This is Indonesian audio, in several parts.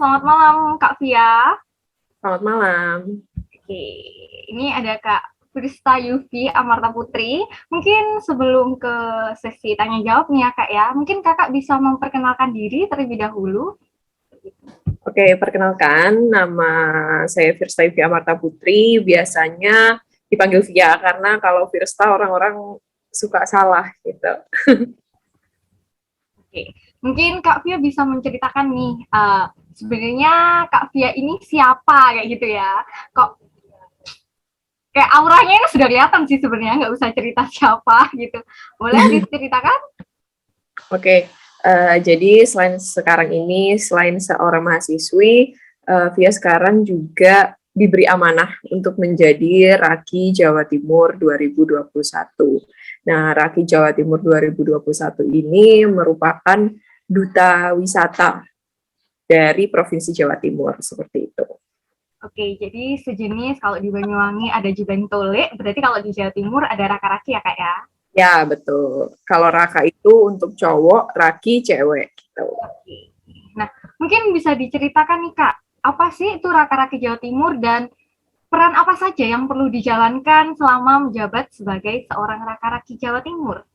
selamat malam Kak Via. Selamat malam. Oke, ini ada Kak Firsta Yufi Amarta Putri. Mungkin sebelum ke sesi tanya jawab nih ya Kak ya, mungkin Kakak bisa memperkenalkan diri terlebih dahulu. Oke, perkenalkan, nama saya Firsta Ivi Amarta Putri. Biasanya dipanggil Via karena kalau Firsta orang-orang suka salah gitu. Oke, mungkin Kak Via bisa menceritakan nih, sebenarnya Kak Via ini siapa kayak gitu ya. Kok kayak auranya ini sudah kelihatan sih sebenarnya, nggak usah cerita siapa gitu. Boleh diceritakan? Oke, jadi selain seorang mahasiswi, Via sekarang juga diberi amanah untuk menjadi Raki Jawa Timur 2021. Nah, Raki Jawa Timur 2021 ini merupakan duta wisata dari Provinsi Jawa Timur, seperti itu. Oke, jadi sejenis kalau di Banyuwangi ada Jubeng Tole, berarti kalau di Jawa Timur ada Raka-Raki ya Kak ya? Ya, betul. Kalau Raka itu untuk cowok, Raki cewek gitu. Oke. Nah, mungkin bisa diceritakan nih Kak, apa sih itu Raka-Raki Jawa Timur dan peran apa saja yang perlu dijalankan selama menjabat sebagai seorang Raka-Raki Jawa Timur?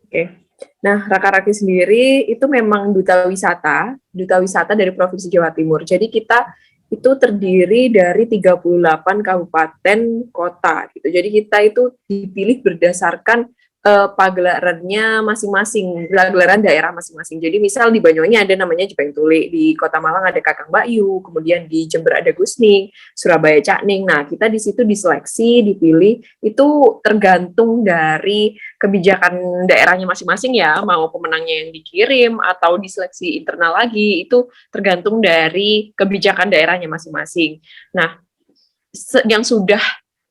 Oke. Nah, Raka-Raki sendiri itu memang duta wisata dari Provinsi Jawa Timur. Jadi kita itu terdiri dari 38 kabupaten kota gitu. Jadi kita itu dipilih berdasarkan pagelarannya masing-masing, pagelaran daerah masing-masing. Jadi misal di Banyuwangi ada namanya Jebeng Tuli, di Kota Malang ada Kakang Bakyu, kemudian di Jember ada Gusning, Surabaya Cakning. Nah, kita di situ diseleksi, dipilih, itu tergantung dari kebijakan daerahnya masing-masing ya, mau pemenangnya yang dikirim atau diseleksi internal lagi, itu tergantung dari kebijakan daerahnya masing-masing. Nah, yang sudah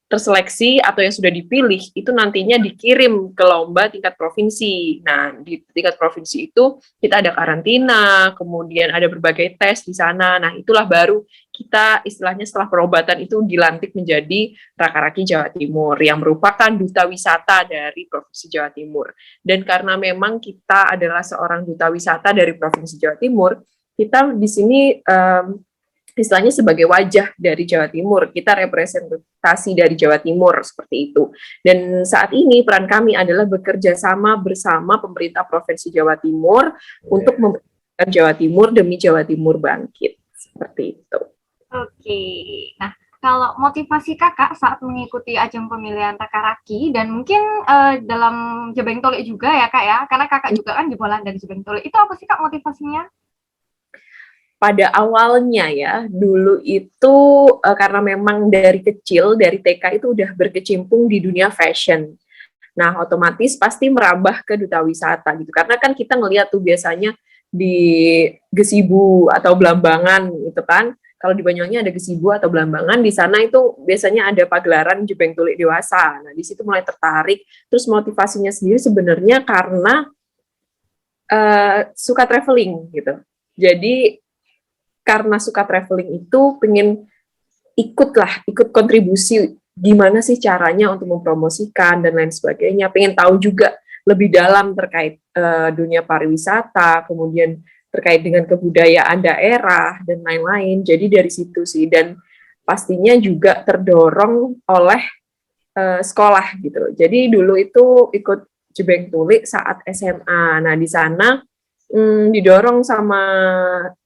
terseleksi atau yang sudah dipilih itu nantinya dikirim ke lomba tingkat provinsi. Nah, di tingkat provinsi itu kita ada karantina, kemudian ada berbagai tes di sana. Nah, itulah baru kita istilahnya setelah perobatan itu dilantik menjadi Raka-Raki Jawa Timur yang merupakan duta wisata dari Provinsi Jawa Timur. Dan karena memang kita adalah seorang duta wisata dari Provinsi Jawa Timur, kita di sini istilahnya sebagai wajah dari Jawa Timur, kita representasi dari Jawa Timur seperti itu. Dan saat ini peran kami adalah bekerja sama bersama pemerintah Provinsi Jawa Timur untuk memperbaiki Jawa Timur demi Jawa Timur bangkit seperti itu. Oke, nah kalau motivasi kakak saat mengikuti ajang pemilihan Raka-Raki dan mungkin dalam Jebeng Tole juga ya kak ya, karena kakak juga kan jebolan dari Jebeng Tole, itu apa sih kak motivasinya? Pada awalnya ya, dulu itu karena memang dari kecil, dari TK itu udah berkecimpung di dunia fashion. Nah, otomatis pasti merambah ke duta wisata gitu. Karena kan kita ngelihat tuh biasanya di Gesibu atau Blambangan gitu kan. Kalau di Banyuwangi ada Gesibu atau Blambangan, di sana itu biasanya ada pagelaran Jebeng Tulik Dewasa. Nah, di situ mulai tertarik. Terus motivasinya sendiri sebenarnya karena suka traveling gitu. Jadi karena suka traveling itu pengen ikut kontribusi gimana sih caranya untuk mempromosikan dan lain sebagainya, pengen tahu juga lebih dalam terkait dunia pariwisata, kemudian terkait dengan kebudayaan daerah dan lain-lain. Jadi dari situ sih, dan pastinya juga terdorong oleh sekolah gitu. Jadi dulu itu ikut Jebeng Tuli saat SMA. Nah, di sana didorong sama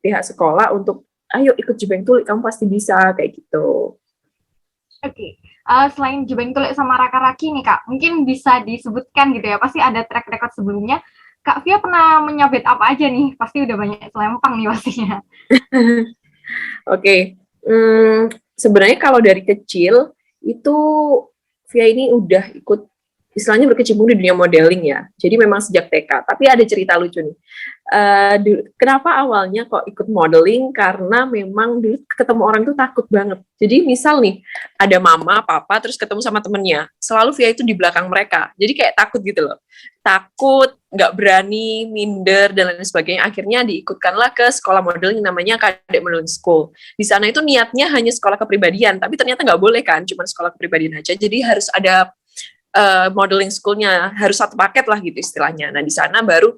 pihak sekolah untuk ayo ikut Jebeng Tulik, kamu pasti bisa kayak gitu. Oke, selain Jebeng Tole sama Raka-Raki nih kak, mungkin bisa disebutkan gitu ya, pasti ada track record sebelumnya. Kak Via pernah menyabet apa aja nih? Pasti udah banyak selempang nih pastinya. Oke, sebenarnya kalau dari kecil itu Via ini udah ikut istilahnya berkecimpung di dunia modeling ya. Jadi memang sejak TK. Tapi ada cerita lucu nih. Kenapa awalnya kok ikut modeling? Karena memang dulu ketemu orang tuh takut banget. Jadi misal nih ada mama, papa, terus ketemu sama temennya. Selalu Via itu di belakang mereka. Jadi kayak takut gitu loh. Takut, nggak berani, minder, dan lain sebagainya. Akhirnya diikutkanlah ke sekolah modeling namanya Kadek Modeling School. Di sana itu niatnya hanya sekolah kepribadian, tapi ternyata nggak boleh kan, cuma sekolah kepribadian aja. Jadi harus ada modeling schoolnya, harus satu paket lah gitu istilahnya. Nah, di sana baru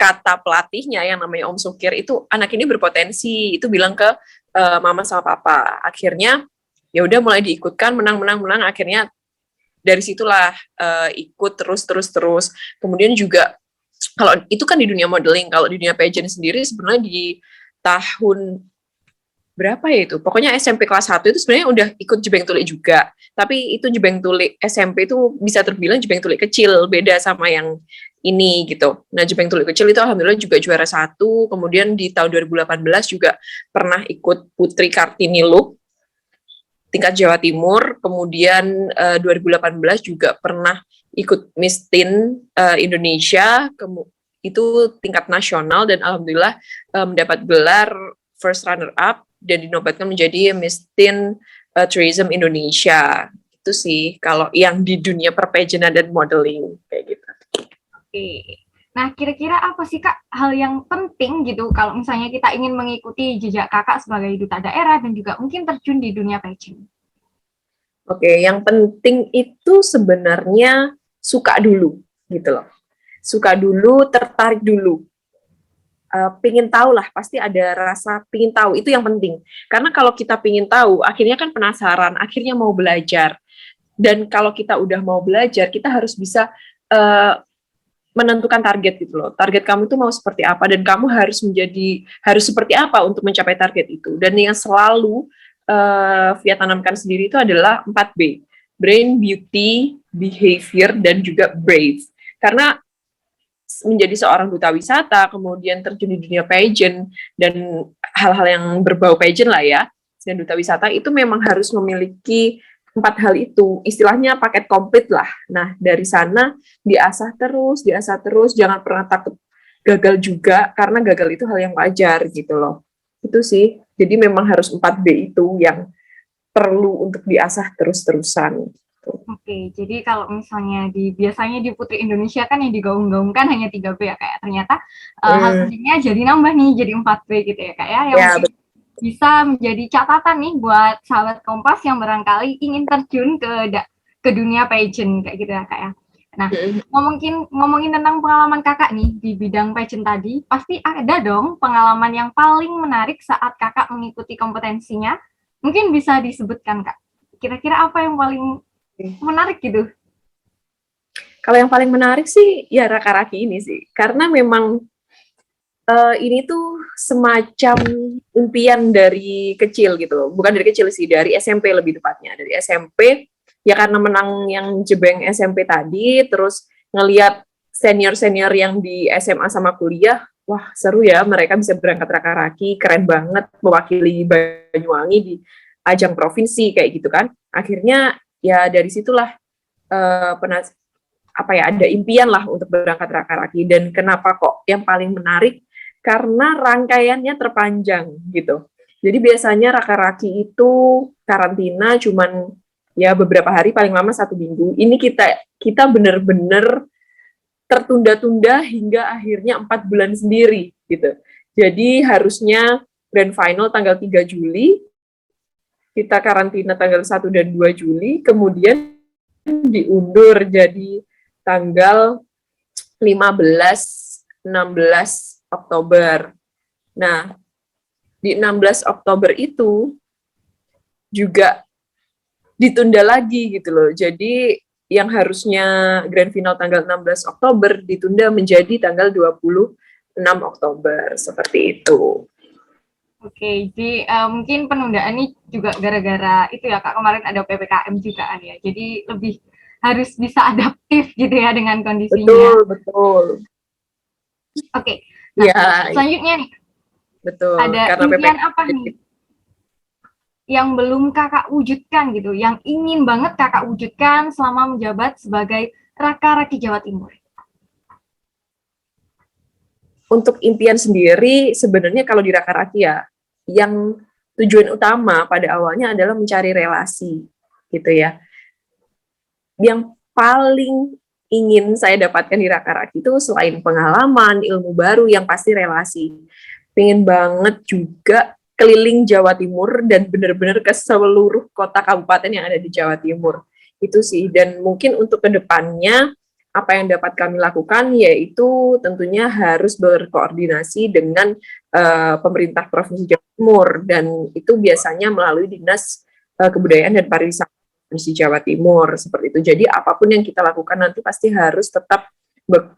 kata pelatihnya yang namanya Om Sukir itu, anak ini berpotensi, itu bilang ke mama sama papa. Akhirnya ya udah mulai diikutkan, menang, akhirnya dari situlah ikut terus. Kemudian juga kalau itu kan di dunia modeling, kalau di dunia pageant sendiri sebenarnya di tahun berapa ya itu? Pokoknya SMP kelas 1 itu sebenarnya udah ikut Jebeng Tulik juga. Tapi itu Jebeng Tulik SMP itu bisa terbilang Jebeng Tulik kecil, beda sama yang ini gitu. Nah, Jebeng Tulik kecil itu alhamdulillah juga juara 1. Kemudian di tahun 2018 juga pernah ikut Putri Kartini Look tingkat Jawa Timur. Kemudian 2018 juga pernah ikut Miss Teen Indonesia, itu tingkat nasional, dan alhamdulillah mendapat gelar first runner up dan dinobatkan menjadi Miss Teen Tourism Indonesia. Itu sih kalau yang di dunia perpageantan dan modeling kayak gitu. Oke. Nah, kira-kira apa sih Kak hal yang penting gitu kalau misalnya kita ingin mengikuti jejak Kakak sebagai duta daerah dan juga mungkin terjun di dunia pageant? Oke, yang penting itu sebenarnya suka dulu gitu loh. Suka dulu, tertarik dulu. Pingin tahu lah, pasti ada rasa pingin tahu, itu yang penting. Karena kalau kita pingin tahu, akhirnya kan penasaran, akhirnya mau belajar. Dan kalau kita udah mau belajar, kita harus bisa menentukan target gitu loh. Target kamu itu mau seperti apa, dan kamu harus seperti apa untuk mencapai target itu. Dan yang selalu Via tanamkan sendiri itu adalah 4B. Brain, Beauty, Behavior, dan juga Brave. Karena menjadi seorang duta wisata, kemudian terjun di dunia pageant, dan hal-hal yang berbau pageant lah ya, dan duta wisata itu memang harus memiliki 4 hal itu, istilahnya paket komplit lah. Nah, dari sana diasah terus, jangan pernah takut gagal juga, karena gagal itu hal yang wajar gitu loh. Itu sih, jadi memang harus 4B itu yang perlu untuk diasah terus-terusan. Oke, jadi kalau misalnya biasanya di Putri Indonesia kan yang digaung-gaungkan hanya 3B ya Kak. Ternyata hal pentingnya jadi nambah nih, jadi 4B gitu ya Kak ya. Yang bisa menjadi catatan nih buat sahabat Kompas yang barangkali ingin terjun ke dunia pageant kayak gitu ya Kak ya. Nah, ngomongin tentang pengalaman Kakak nih di bidang pageant tadi, pasti ada dong pengalaman yang paling menarik saat Kakak mengikuti kompetensinya. Mungkin bisa disebutkan Kak. Kira-kira apa yang paling menarik gitu? Kalau yang paling menarik sih ya Raka-Raki ini sih, karena memang ini tuh semacam impian dari kecil gitu, bukan dari kecil sih, dari SMP lebih tepatnya, dari SMP ya, karena menang yang Jebeng SMP tadi, terus ngelihat senior-senior yang di SMA sama kuliah, wah seru ya, mereka bisa berangkat Raka-Raki, keren banget, mewakili Banyuwangi di ajang provinsi kayak gitu kan. Akhirnya ya dari situlah ada impian lah untuk berangkat Raka-Raki. Dan kenapa kok yang paling menarik? Karena rangkaiannya terpanjang gitu. Jadi biasanya Raka-Raki itu karantina cuman ya beberapa hari, paling lama 1 minggu. Ini kita benar-benar tertunda-tunda hingga akhirnya 4 bulan sendiri gitu. Jadi harusnya grand final tanggal 3 Juli, kita karantina tanggal 1 dan 2 Juli, kemudian diundur jadi tanggal 15-16 Oktober. Nah, di 16 Oktober itu juga ditunda lagi gitu loh. Jadi yang harusnya grand final tanggal 16 Oktober ditunda menjadi tanggal 26 Oktober, seperti itu. Oke, jadi mungkin penundaan ini juga gara-gara itu ya Kak, kemarin ada PPKM juga kan ya. Jadi lebih harus bisa adaptif gitu ya dengan kondisinya. Betul. Oke, nah selanjutnya nih, betul. Ada impian apa nih yang belum Kakak wujudkan gitu, yang ingin banget Kakak wujudkan selama menjabat sebagai Raka-Raki Jawa Timur? Untuk impian sendiri, sebenarnya kalau di Raka-Raki ya, yang tujuan utama pada awalnya adalah mencari relasi, gitu ya. Yang paling ingin saya dapatkan di Raka-Raki itu selain pengalaman, ilmu baru, yang pasti relasi. Pengen banget juga keliling Jawa Timur dan benar-benar ke seluruh kota kabupaten yang ada di Jawa Timur. Itu sih, dan mungkin untuk kedepannya apa yang dapat kami lakukan yaitu tentunya harus berkoordinasi dengan pemerintah Provinsi Jawa Timur, dan itu biasanya melalui Dinas Kebudayaan dan Pariwisata Provinsi Jawa Timur, seperti itu. Jadi apapun yang kita lakukan nanti pasti harus tetap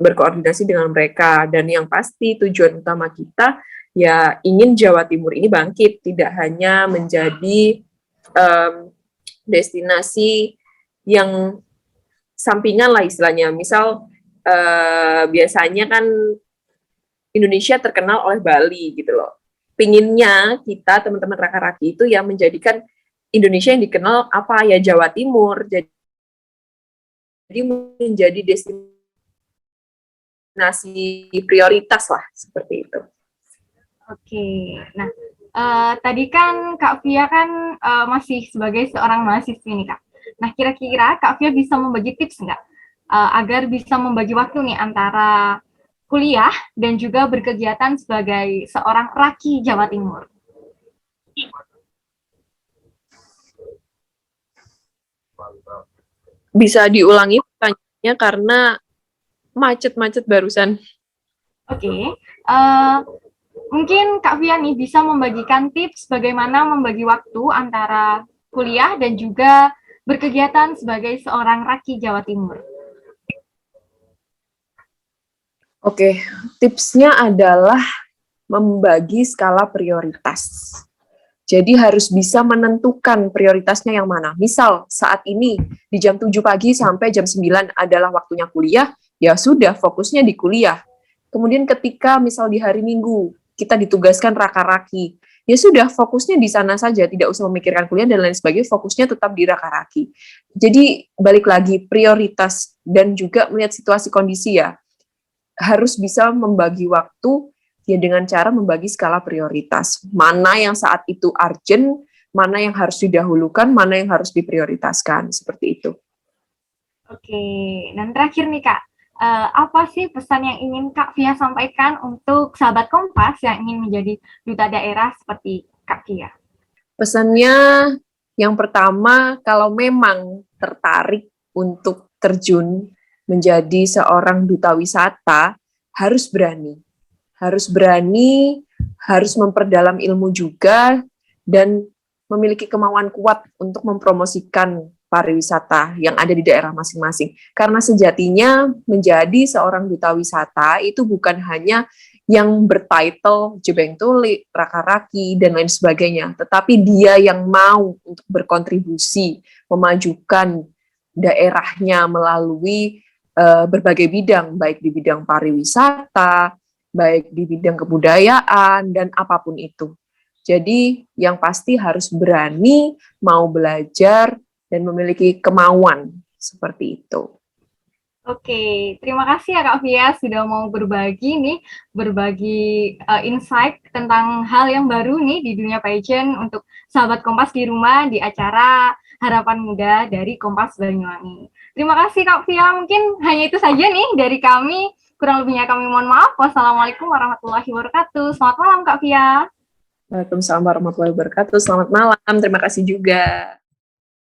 berkoordinasi dengan mereka, dan yang pasti tujuan utama kita ya ingin Jawa Timur ini bangkit, tidak hanya menjadi destinasi yang sampingan lah istilahnya. Misal biasanya kan Indonesia terkenal oleh Bali gitu loh. Pinginnya kita teman-teman Raka-Raki itu yang menjadikan Indonesia yang dikenal apa ya, Jawa Timur. Jadi menjadi destinasi prioritas lah, seperti itu. Oke, nah tadi kan Kak Via kan masih sebagai seorang mahasiswi nih Kak. Nah, kira-kira Kak Via bisa membagi tips nggak agar bisa membagi waktu nih antara kuliah dan juga berkegiatan sebagai seorang Raki Jawa Timur? Bisa diulangi pertanyaannya karena macet-macet barusan. Oke, mungkin Kak Via nih bisa membagikan tips bagaimana membagi waktu antara kuliah dan juga berkegiatan sebagai seorang Raki Jawa Timur. Oke, tipsnya adalah membagi skala prioritas. Jadi harus bisa menentukan prioritasnya yang mana. Misal saat ini di jam 7 pagi sampai jam 9 adalah waktunya kuliah, ya sudah fokusnya di kuliah. Kemudian ketika misal di hari Minggu kita ditugaskan Raka-Raki, ya sudah fokusnya di sana saja, tidak usah memikirkan kuliah dan lain sebagainya, fokusnya tetap di Raka-Raki. Jadi balik lagi prioritas dan juga melihat situasi kondisi ya, harus bisa membagi waktu ya dengan cara membagi skala prioritas. Mana yang saat itu urgent, mana yang harus didahulukan, mana yang harus diprioritaskan, seperti itu. Oke, dan terakhir nih Kak, apa sih pesan yang ingin Kak Via sampaikan untuk sahabat Kompas yang ingin menjadi duta daerah seperti Kak Via? Pesannya yang pertama, kalau memang tertarik untuk terjun menjadi seorang duta wisata, harus berani. Harus berani, harus memperdalam ilmu juga, dan memiliki kemauan kuat untuk mempromosikan pariwisata yang ada di daerah masing-masing. Karena sejatinya menjadi seorang duta wisata itu bukan hanya yang bertitle Jebeng Tuli, Raka-Raki, dan lain sebagainya, tetapi dia yang mau untuk berkontribusi, memajukan daerahnya melalui berbagai bidang, baik di bidang pariwisata, baik di bidang kebudayaan, dan apapun itu. Jadi yang pasti harus berani, mau belajar, dan memiliki kemauan seperti itu. Oke, terima kasih ya Kak Via sudah mau berbagi insight tentang hal yang baru nih di dunia pageant untuk sahabat Kompas di rumah di acara Harapan Muda dari Kompas Banyuwangi. Terima kasih Kak Via, mungkin hanya itu saja nih dari kami. Kurang lebihnya kami mohon maaf. Wassalamualaikum warahmatullahi wabarakatuh. Selamat malam Kak Via. Waalaikumsalam warahmatullahi wabarakatuh. Selamat malam. Terima kasih juga.